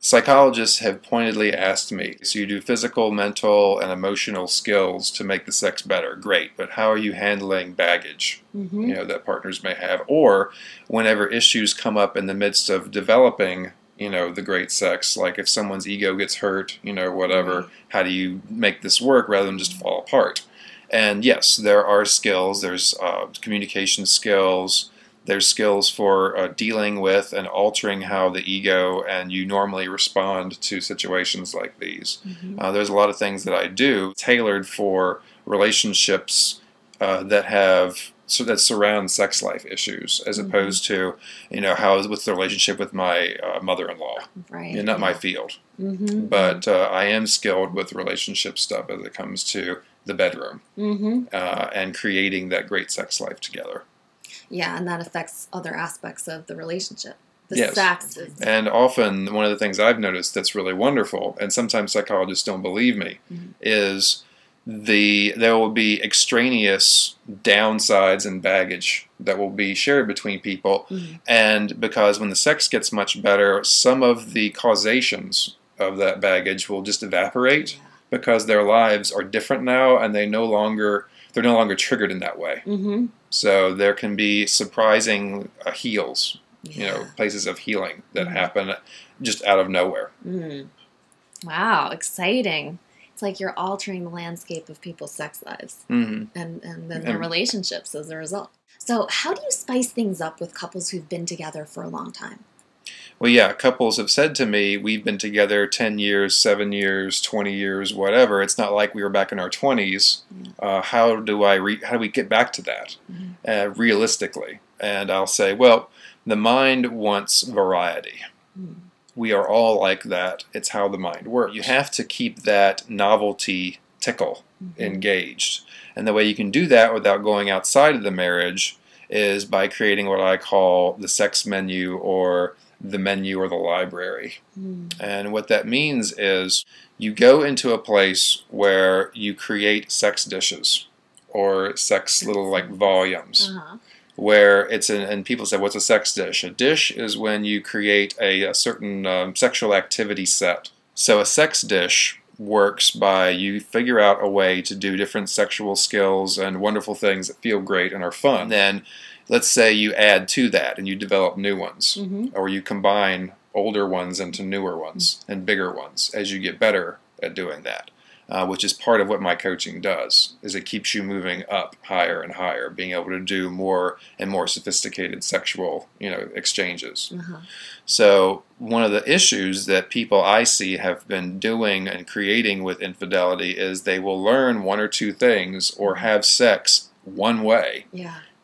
Psychologists have pointedly asked me, so you do physical, mental, and emotional skills to make the sex better. Great, but how are you handling baggage, that partners may have? Or whenever issues come up in the midst of developing, the great sex, like if someone's ego gets hurt, whatever, how do you make this work rather than just fall apart? And yes, there are skills. There's communication skills. There's skills for dealing with and altering how the ego and you normally respond to situations like these. There's a lot of things that I do tailored for relationships that surround sex life issues, as opposed to, how with the relationship with my mother-in-law. Right. Not my field. But I am skilled with relationship stuff as it comes to the bedroom and creating that great sex life together. Yeah, and that affects other aspects of the relationship. Yes. Sex is... And often one of the things I've noticed that's really wonderful, and sometimes psychologists don't believe me, is there will be extraneous downsides and baggage that will be shared between people. And because when the sex gets much better, some of the causations of that baggage will just evaporate because their lives are different now and they're no longer triggered in that way. So there can be surprising heals, places of healing that happen just out of nowhere. Wow, exciting. It's like you're altering the landscape of people's sex lives and then their relationships as a result. So how do you spice things up with couples who've been together for a long time? Well, yeah, couples have said to me, we've been together 10 years, 7 years, 20 years, whatever. It's not like we were back in our 20s. How do we get back to that realistically? And I'll say, well, the mind wants variety. We are all like that. It's how the mind works. You have to keep that novelty tickle engaged. And the way you can do that without going outside of the marriage is by creating what I call the sex menu or the menu or the library. And what that means is you go into a place where you create sex dishes or sex little volumes where it's and people say, what's a sex dish? A dish is when you create a certain sexual activity set. So a sex dish works by you figure out a way to do different sexual skills and wonderful things that feel great and are fun. Then let's say you add to that and you develop new ones, or you combine older ones into newer ones and bigger ones as you get better at doing that, which is part of what my coaching does, is it keeps you moving up higher and higher, being able to do more and more sophisticated sexual exchanges. So one of the issues that people I see have been doing and creating with infidelity is they will learn one or two things or have sex one way.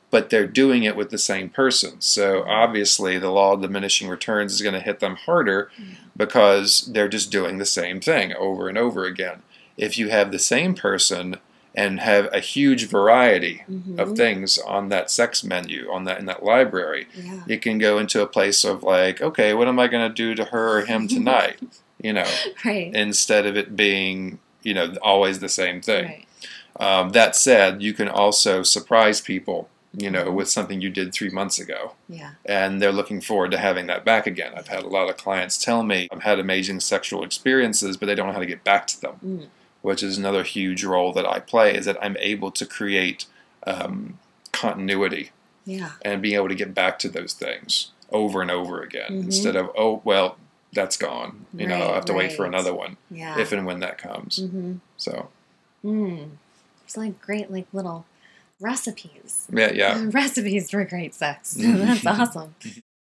But they're doing it with the same person. So obviously the law of diminishing returns is going to hit them harder because they're just doing the same thing over and over again. If you have the same person and have a huge variety of things on that sex menu, in that library, you can go into a place of like, okay, what am I going to do to her or him tonight? Instead of it being, always the same thing. That said, you can also surprise people with something you did 3 months ago. And they're looking forward to having that back again. I've had a lot of clients tell me I've had amazing sexual experiences, but they don't know how to get back to them, which is another huge role that I play, is that I'm able to create continuity and being able to get back to those things over and over again instead of, oh, well, that's gone. I'll have to wait for another one if and when that comes. So. It's like great little recipes. Yeah. Recipes for great sex. That's awesome.